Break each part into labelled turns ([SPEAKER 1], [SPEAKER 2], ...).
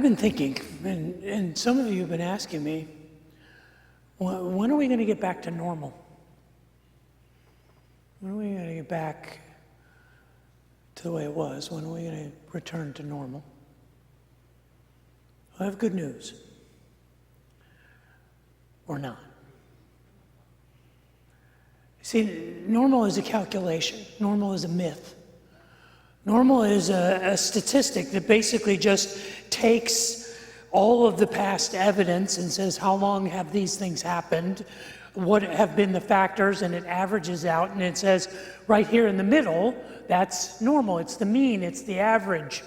[SPEAKER 1] been thinking, and some of you have been asking me, when are we going to get back to normal? When are we going to get back to the way it was? When are we going to return to normal? I have good news. Or not. See, normal is a calculation. Normal is a myth. Normal is a statistic that basically just takes all of the past evidence and says, how long have these things happened? What have been the factors? And it averages out and it says, right here in the middle, that's normal. It's the mean, it's the average.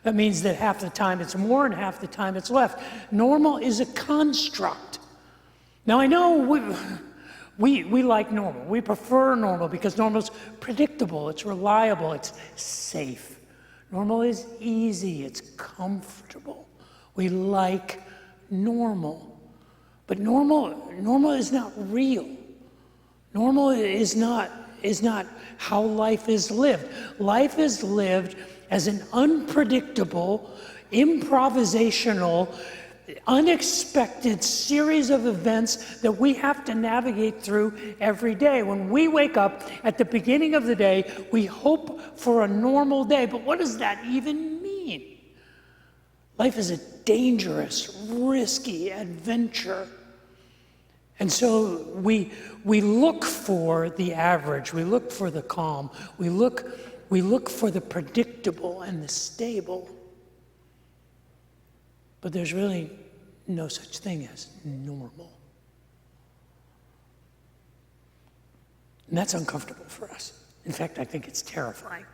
[SPEAKER 1] That means that half the time it's more and half the time it's less. Normal is a construct. Now I know we like normal. We prefer normal because normal is predictable, it's reliable, it's safe. Normal is easy, it's comfortable. We like normal. But normal is not real. Normal is not how life is lived. Life is lived as an unpredictable, improvisational, unexpected series of events that we have to navigate through every day. When we wake up at the beginning of the day, we hope for a normal day. But what does that even mean? Life is a dangerous, risky adventure. And so we look for the average, we look for the calm, we look for the predictable and the stable. But there's really no such thing as normal. And that's uncomfortable for us. In fact, I think it's terrifying.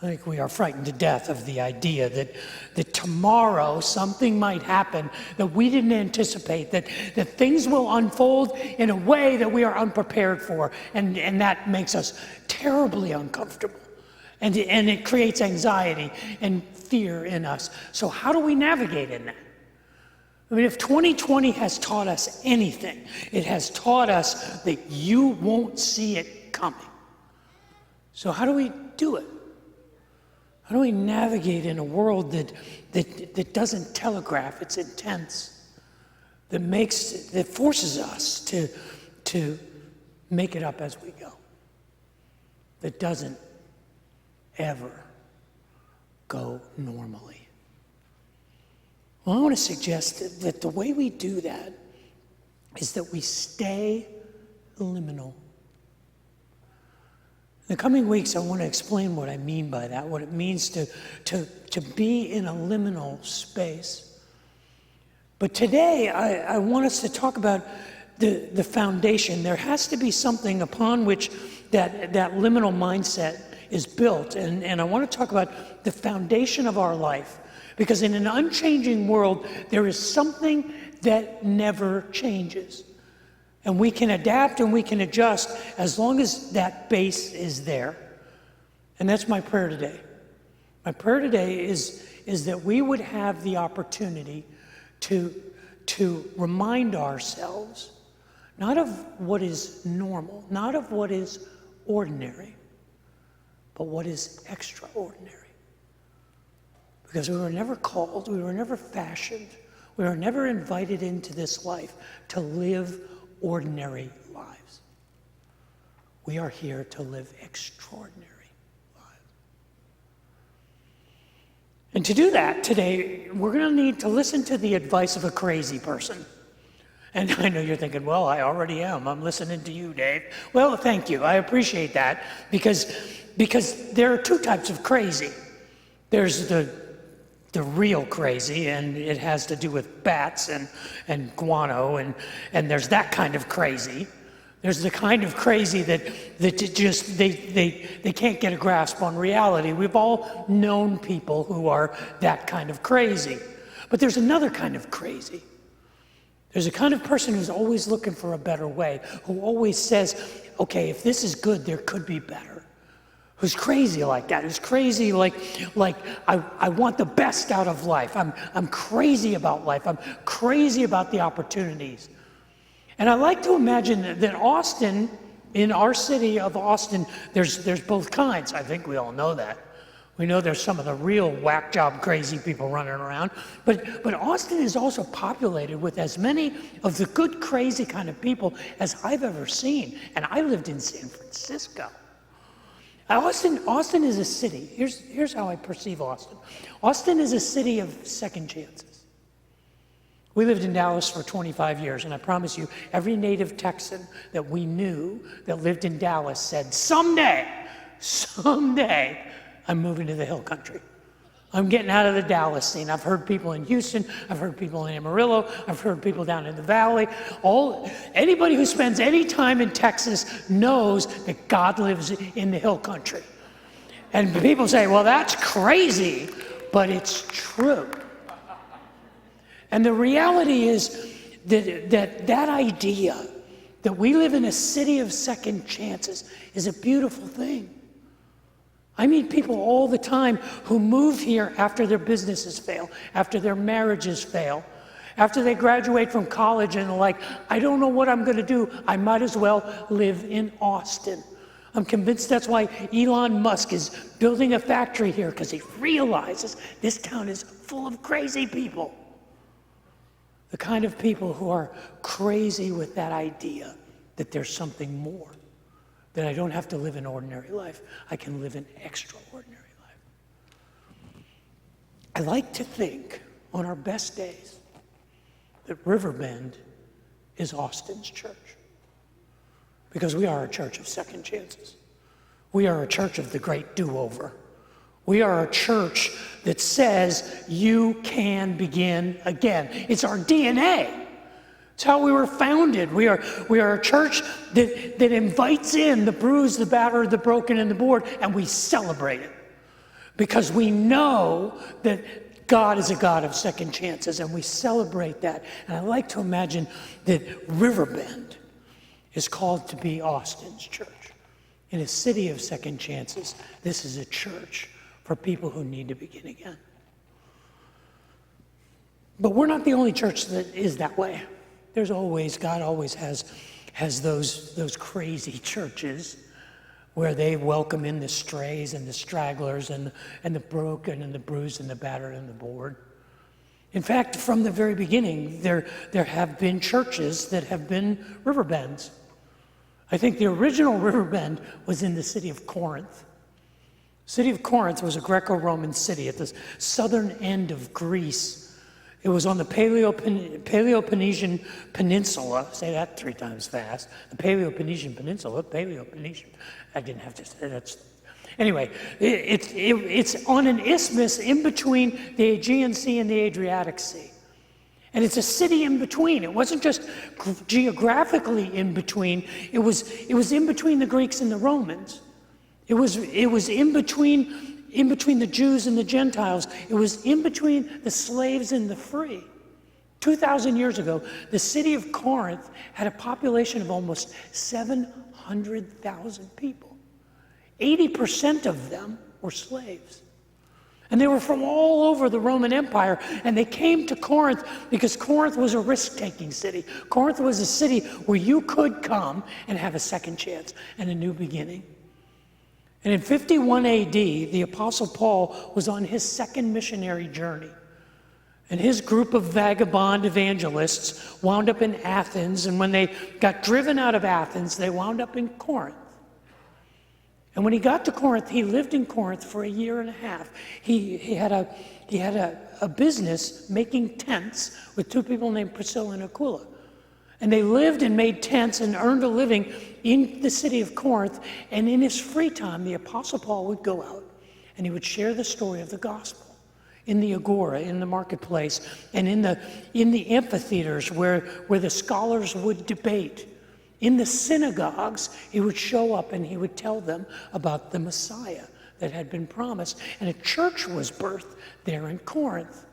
[SPEAKER 1] I think we are frightened to death of the idea that tomorrow something might happen that we didn't anticipate, that things will unfold in a way that we are unprepared for, and that makes us terribly uncomfortable. And it creates anxiety and fear in us. So how do we navigate in that? I mean, if 2020 has taught us anything, it has taught us that you won't see it coming. So how do we do it? How do we navigate in a world that doesn't telegraph its intents, that forces us to make it up as we go, that doesn't ever go normally? Well, I want to suggest that the way we do that is that we stay liminal. In the coming weeks, I want to explain what I mean by that, what it means to be in a liminal space. But today, I want us to talk about the foundation. There has to be something upon which that liminal mindset is built. And I want to talk about the foundation of our life. Because in an unchanging world, there is something that never changes. And we can adapt and we can adjust as long as that base is there. And that's my prayer today. My prayer today is that we would have the opportunity to remind ourselves, not of what is normal, not of what is ordinary, but what is extraordinary. Because we were never called, we were never fashioned, we were never invited into this life to live ordinary lives. We are here to live extraordinary lives. And to do that today, we're going to need to listen to the advice of a crazy person. And I know you're thinking, well, I already am. I'm listening to you, Dave. Well, thank you. I appreciate that because there are two types of crazy. There's the real crazy, and it has to do with bats and guano, and there's that kind of crazy. There's the kind of crazy that just they can't get a grasp on reality. We've all known people who are that kind of crazy. But there's another kind of crazy. There's a kind of person who's always looking for a better way, who always says, okay, if this is good, there could be better. Who's crazy like that, who's crazy like I want the best out of life. I'm crazy about life. I'm crazy about the opportunities. And I like to imagine that Austin, in our city of Austin, there's both kinds. I think we all know that. We know there's some of the real whack job crazy people running around, but Austin is also populated with as many of the good crazy kind of people as I've ever seen. And I lived in San Francisco. Austin is a city. Here's how I perceive Austin. Austin is a city of second chances. We lived in Dallas for 25 years, and I promise you, every native Texan that we knew that lived in Dallas said, someday, I'm moving to the hill country. I'm getting out of the Dallas scene. I've heard people in Houston. I've heard people in Amarillo. I've heard people down in the valley. Anybody who spends any time in Texas knows that God lives in the hill country. And people say, well, that's crazy, but it's true. And the reality is that idea that we live in a city of second chances is a beautiful thing. I meet people all the time who move here after their businesses fail, after their marriages fail, after they graduate from college and they're like, I don't know what I'm going to do. I might as well live in Austin. I'm convinced that's why Elon Musk is building a factory here, because he realizes this town is full of crazy people. The kind of people who are crazy with that idea that there's something more. That I don't have to live an ordinary life. I can live an extraordinary life. I like to think on our best days that Riverbend is Austin's church. Because we are a church of second chances. We are a church of the great do-over. We are a church that says you can begin again. It's our DNA. It's how we were founded. We are a church that invites in the bruised, the battered, the broken, and the bored, and we celebrate it. Because we know that God is a God of second chances, and we celebrate that. And I like to imagine that Riverbend is called to be Austin's church. In a city of second chances, this is a church for people who need to begin again. But we're not the only church that is that way. God always has those crazy churches where they welcome in the strays and the stragglers and the broken and the bruised and the battered and the bored. In fact, from the very beginning, there have been churches that have been Riverbends. I think the original Riverbend was in the city of Corinth. The city of Corinth was a Greco-Roman city at the southern end of Greece. It was on the Peloponnesian Peninsula. Say that 3 times fast. The Peloponnesian Peninsula. Peloponnesian. I didn't have to say that. Anyway, it's on an isthmus in between the Aegean Sea and the Adriatic Sea. And it's a city in between. It wasn't just geographically in between. It was in between the Greeks and the Romans. It was in between the Jews and the Gentiles. It was in between the slaves and the free. 2,000 years ago, the city of Corinth had a population of almost 700,000 people. 80% of them were slaves. And they were from all over the Roman Empire, and they came to Corinth because Corinth was a risk-taking city. Corinth was a city where you could come and have a second chance and a new beginning. And in 51 AD, the Apostle Paul was on his second missionary journey. And his group of vagabond evangelists wound up in Athens, and when they got driven out of Athens, they wound up in Corinth. And when he got to Corinth, he lived in Corinth for a year and a half. He had a business making tents with 2 people named Priscilla and Aquila. And they lived and made tents and earned a living in the city of Corinth. And in his free time, the Apostle Paul would go out and he would share the story of the gospel in the agora, in the marketplace, and in the amphitheaters where the scholars would debate. In the synagogues, he would show up and he would tell them about the Messiah that had been promised. And a church was birthed there in Corinth.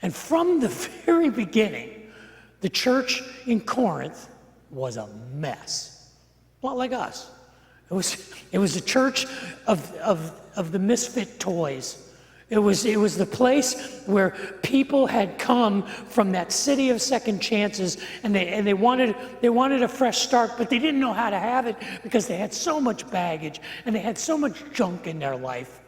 [SPEAKER 1] And from the very beginning, the church in Corinth was a mess. Not like us. It was a church of the misfit toys. It was the place where people had come from that city of second chances, and they wanted a fresh start, but they didn't know how to have it because they had so much baggage and they had so much junk in their life.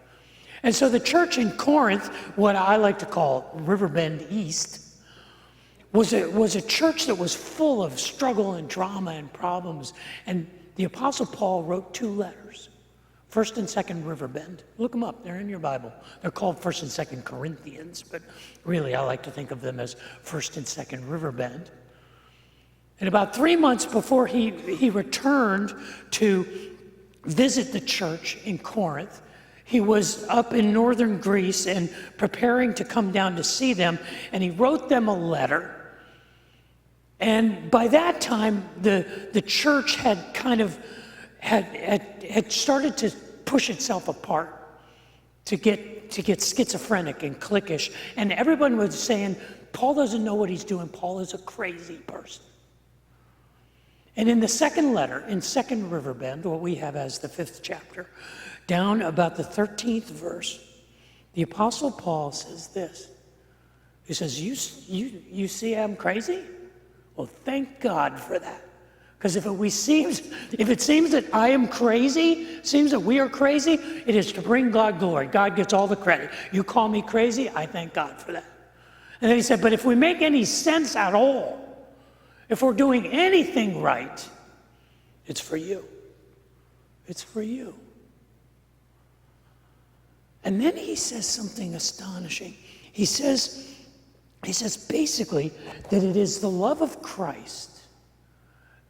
[SPEAKER 1] And so the church in Corinth, what I like to call Riverbend East, was a church that was full of struggle and drama and problems. And the Apostle Paul wrote 2 letters, 1st and 2nd Riverbend. Look them up, they're in your Bible. They're called 1st and 2nd Corinthians, but really I like to think of them as 1st and 2nd Riverbend. And about 3 months before he returned to visit the church in Corinth, he was up in northern Greece and preparing to come down to see them, and he wrote them a letter. And by that time, the church had kind of had started to push itself apart, to get schizophrenic and cliquish. And everyone was saying, Paul doesn't know what he's doing. Paul is a crazy person. And in the second letter, in 2nd Riverbend, what we have as the 5th chapter, down about the 13th verse, the Apostle Paul says this. He says, you see I'm crazy? Well, thank God for that. Because if it seems that I am crazy, seems that we are crazy, it is to bring God glory. God gets all the credit. You call me crazy, I thank God for that. And then he said, but if we make any sense at all, if we're doing anything right, it's for you. It's for you. And then he says something astonishing. He says basically that it is the love of Christ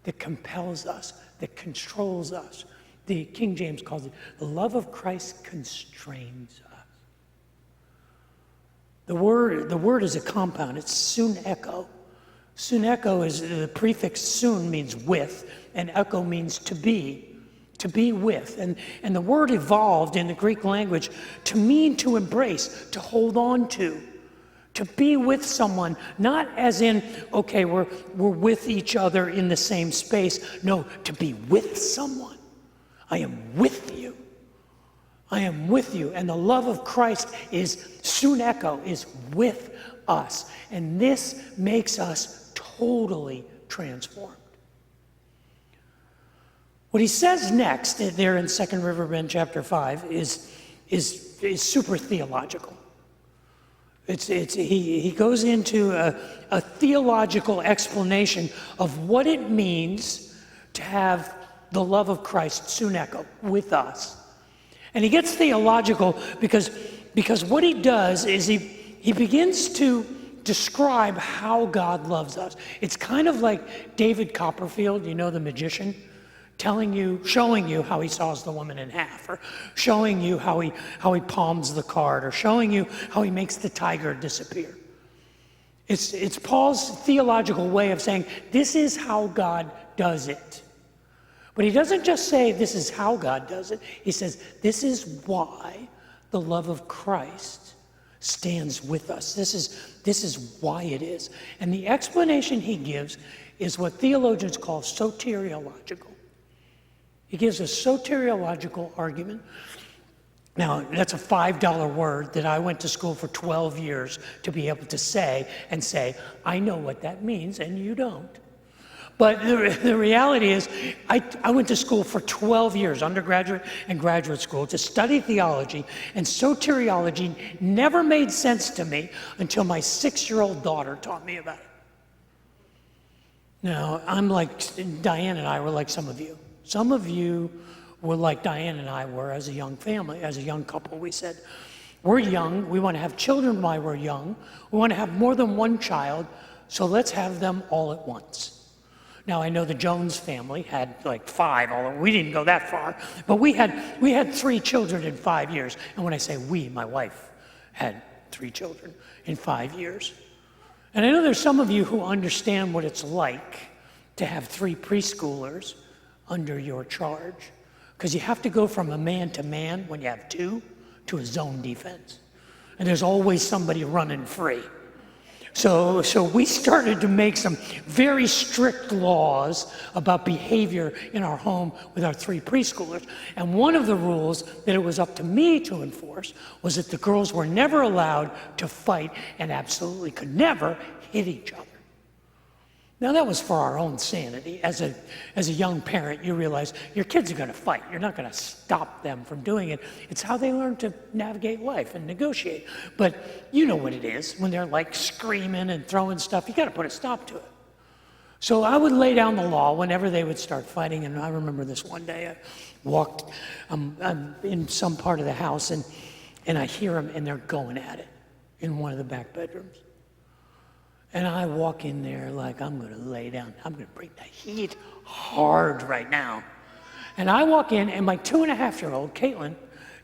[SPEAKER 1] that compels us, that controls us. The King James calls it, the love of Christ constrains us. The word is a compound. It's suneko. Suneko is the prefix sun means with, and echo means to be with. And the word evolved in the Greek language to mean to embrace, to hold on to be with someone, not as in, okay, we're with each other in the same space. No, to be with someone. I am with you. I am with you. And the love of Christ is suneko, is with us. And this makes us totally transformed. What he says next there in 2nd Riverbend chapter 5 is super theological. He goes into a theological explanation of what it means to have the love of Christ, suneko, with us. And he gets theological because what he does is he begins to describe how God loves us. It's kind of like David Copperfield, you know, the magician, showing you how he saws the woman in half, or showing you how he palms the card, or showing you how he makes the tiger disappear. It's Paul's theological way of saying, this is how God does it. But he doesn't just say this is how God does it. He says, this is why the love of Christ stands with us. This is why it is. And the explanation he gives is what theologians call soteriological. He gives a soteriological argument. Now, that's a $5 word that I went to school for 12 years to be able to say, I know what that means, and you don't. But the reality is, I went to school for 12 years, undergraduate and graduate school, to study theology, and soteriology never made sense to me until my 6-year-old daughter taught me about it. Now, I'm like, Diane and I were like some of you. Some of you were like Diane and I were as a young family, as a young couple. We said, we're young, we want to have children while we're young, we want to have more than one child, so let's have them all at once. Now, I know the Jones family had like 5, although we didn't go that far, but we had 3 children in 5 years. And when I say we, my wife had 3 children in 5 years. And I know there's some of you who understand what it's like to have 3 preschoolers under your charge, because you have to go from a man-to-man when you have 2 to a zone defense. And there's always somebody running free. So we started to make some very strict laws about behavior in our home with our 3 preschoolers. And one of the rules that it was up to me to enforce was that the girls were never allowed to fight and absolutely could never hit each other. Now that was for our own sanity. As a young parent, you realize your kids are going to fight. You're not going to stop them from doing it. It's how they learn to navigate life and negotiate. But you know what it is. When they're like screaming and throwing stuff, you got to put a stop to it. So I would lay down the law whenever they would start fighting. And I remember this one day, I walked, I'm in some part of the house, and I hear them, and they're going at it in one of the back bedrooms. And I walk in there like, I'm going to lay down. I'm going to bring the heat hard right now. And I walk in, and my 2.5-year-old, Caitlin,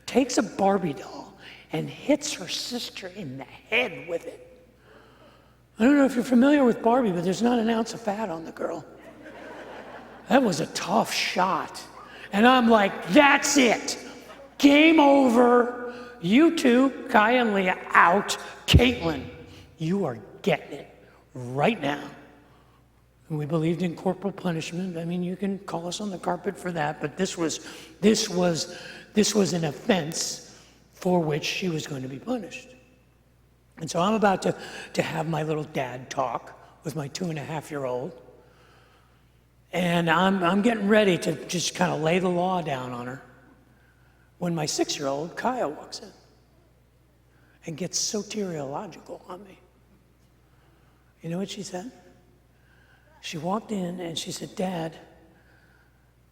[SPEAKER 1] takes a Barbie doll and hits her sister in the head with it. I don't know if you're familiar with Barbie, but there's not an ounce of fat on the girl. That was a tough shot. And I'm like, that's it. Game over. You two, Kai and Leah, out. Caitlin, you are getting it right now. And we believed in corporal punishment. I mean, you can call us on the carpet for that, but this was an offense for which she was going to be punished. And so I'm about to have my little dad talk with my 2.5-year-old. And I'm getting ready to just kind of lay the law down on her when my 6-year-old, Kaya, walks in and gets soteriological on me. You know what she said? She walked in and she said, Dad,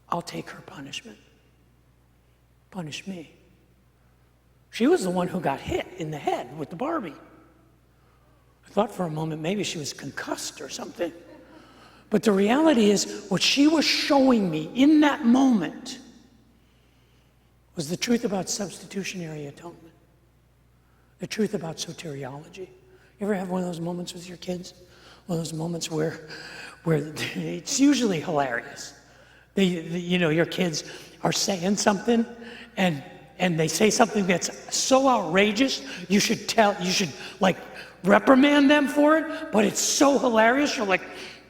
[SPEAKER 1] I'll take her punishment. Punish me. She was the one who got hit in the head with the Barbie. I thought for a moment maybe she was concussed or something. But the reality is, what she was showing me in that moment was the truth about substitutionary atonement, the truth about soteriology. You ever have one of those moments with your kids? One of those moments where it's usually hilarious. Your kids are saying something, and they say something that's so outrageous, you should like reprimand them for it, but it's so hilarious, you're like,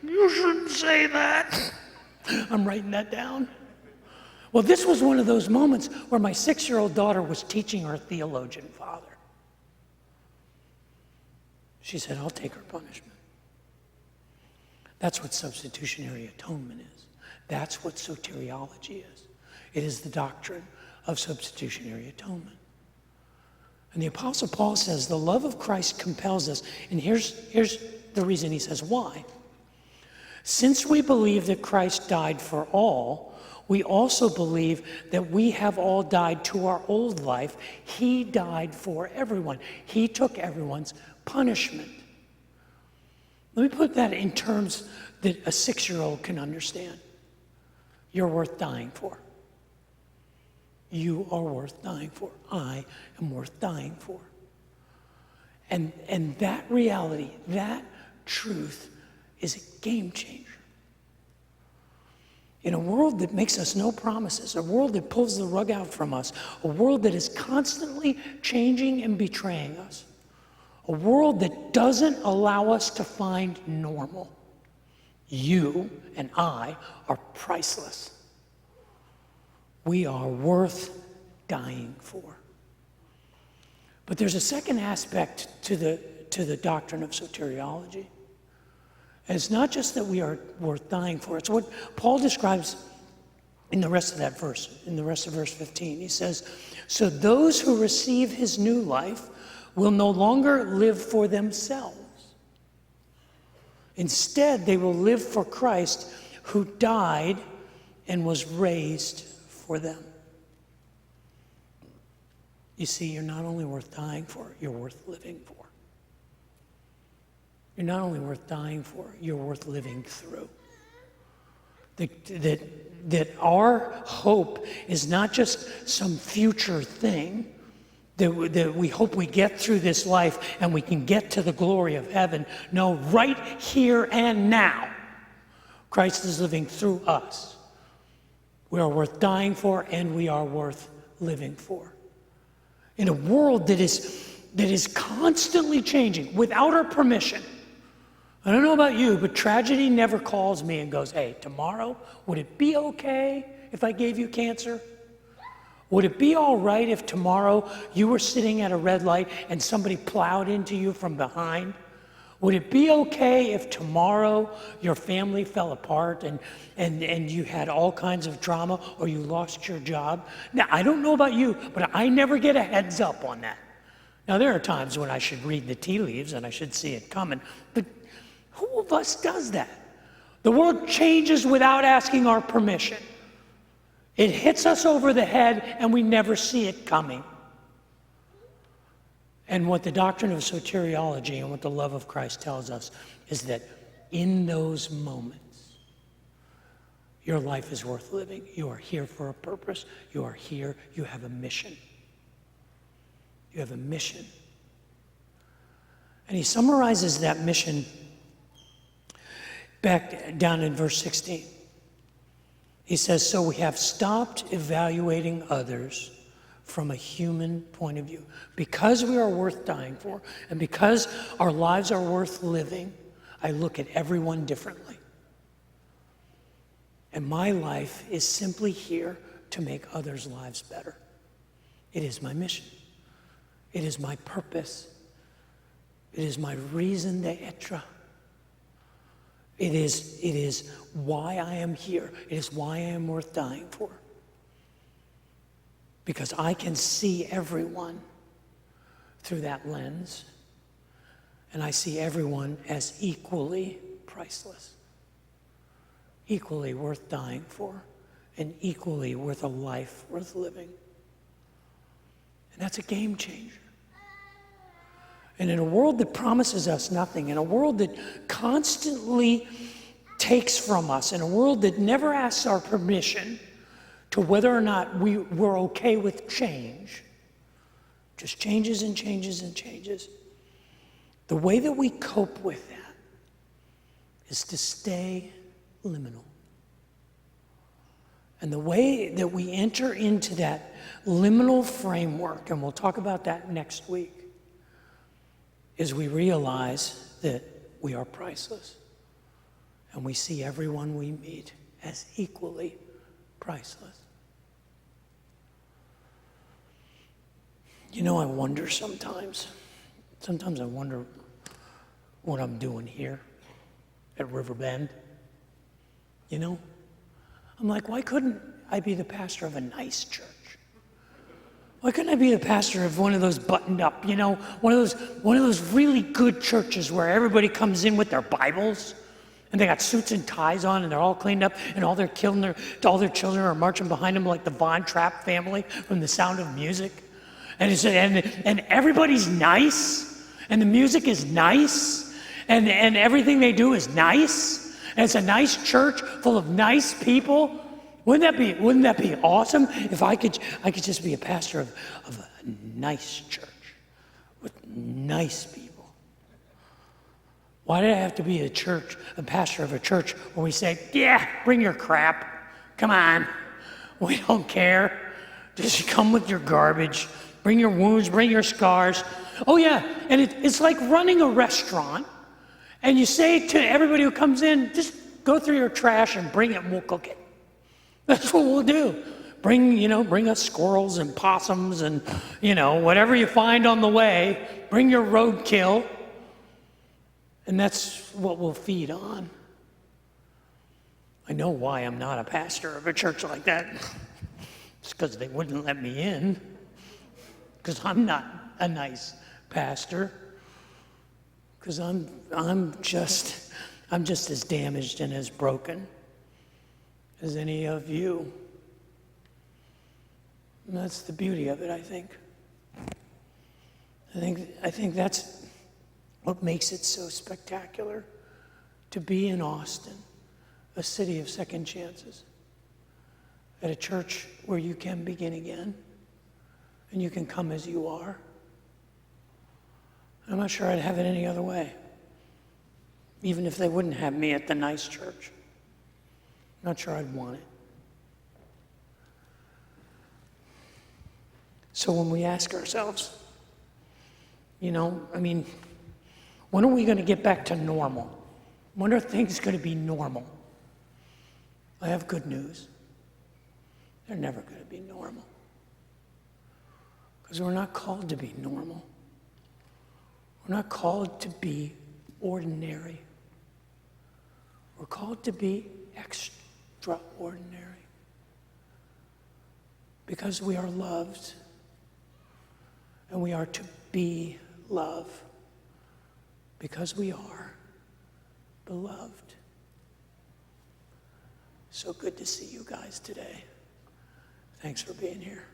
[SPEAKER 1] you shouldn't say that. I'm writing that down. Well, this was one of those moments where my 6-year-old daughter was teaching her theologian father. She said, I'll take her punishment. That's what substitutionary atonement is. That's what soteriology is. It is the doctrine of substitutionary atonement. And the Apostle Paul says, the love of Christ compels us. And here's the reason he says, why? Since we believe that Christ died for all, we also believe that we have all died to our old life. He died for everyone. He took everyone's punishment. Let me put that in terms that a 6-year-old can understand. You're worth dying for. You are worth dying for. I am worth dying for. And that reality, that truth, is a game changer. In a world that makes us no promises, a world that pulls the rug out from us, a world that is constantly changing and betraying us, a world that doesn't allow us to find normal, you and I are priceless. We are worth dying for. But there's a second aspect to the doctrine of soteriology. And it's not just that we are worth dying for. It's what Paul describes in the rest of that verse, in the rest of verse 15. He says, so those who receive his new life will no longer live for themselves. Instead, they will live for Christ, who died and was raised for them. You see, you're not only worth dying for, you're worth living for. You're not only worth dying for, you're worth living through. That our hope is not just some future thing that we hope we get through this life and we can get to the glory of heaven. No, right here and now, Christ is living through us. We are worth dying for, and we are worth living for. In a world that is constantly changing without our permission. I don't know about you, but tragedy never calls me and goes, hey, tomorrow, would it be okay if I gave you cancer? Would it be all right if tomorrow you were sitting at a red light and somebody plowed into you from behind? Would it be okay if tomorrow your family fell apart and you had all kinds of drama or you lost your job? Now, I don't know about you, but I never get a heads up on that. Now, there are times when I should read the tea leaves and I should see it coming, but who of us does that? The world changes without asking our permission. It hits us over the head and we never see it coming. And what the doctrine of soteriology and what the love of Christ tells us is that in those moments, your life is worth living. You are here for a purpose. You are here. You have a mission. You have a mission. And he summarizes that mission back down in verse 16. He says, so we have stopped evaluating others from a human point of view. Because we are worth dying for, and because our lives are worth living, I look at everyone differently. And my life is simply here to make others' lives better. It is my mission. It is my purpose. It is my raison d'etre. It is why I am here. It is why I am worth dying for. Because I can see everyone through that lens, and I see everyone as equally priceless, equally worth dying for, and equally worth a life worth living. And that's a game changer. And in a world that promises us nothing, in a world that constantly takes from us, in a world that never asks our permission to whether or not we're okay with change, just changes and changes and changes. The way that we cope with that is to stay liminal. And the way that we enter into that liminal framework, and we'll talk about that next week, is we realize that we are priceless. And we see everyone we meet as equally priceless. You know, I wonder sometimes. Sometimes I wonder what I'm doing here at Riverbend. You know? I'm like, why couldn't I be the pastor of a nice church? Why couldn't I be the pastor of one of those buttoned up, you know, one of those really good churches where everybody comes in with their Bibles and they got suits and ties on and they're all cleaned up and all their children are marching behind them like the Von Trapp family from The Sound of Music. And everybody's nice and the music is nice and everything they do is nice. And it's a nice church full of nice people. Wouldn't that be awesome if I could just be a pastor of a nice church with nice people? Why did I have to be a pastor of a church where we say, yeah, bring your crap. Come on. We don't care. Just come with your garbage. Bring your wounds, bring your scars. Oh yeah, and it's like running a restaurant and you say to everybody who comes in, just go through your trash and bring it and we'll cook it. That's what we'll do. Bring us squirrels and possums and, whatever you find on the way. Bring your roadkill. And that's what we'll feed on. I know why I'm not a pastor of a church like that. It's because they wouldn't let me in. Because I'm not a nice pastor. Because I'm just as damaged and as broken as any of you. And that's the beauty of it, I think. I think that's what makes it so spectacular to be in Austin, a city of second chances, at a church where you can begin again and you can come as you are. I'm not sure I'd have it any other way, even if they wouldn't have me at the nice church. Not sure I'd want it. So when we ask ourselves, when are we going to get back to normal? When are things going to be normal? I have good news. They're never going to be normal. Because we're not called to be normal. We're not called to be ordinary. We're called to be extraordinary because we are loved and we are to be love because we are beloved. So good to see you guys today. Thanks for being here.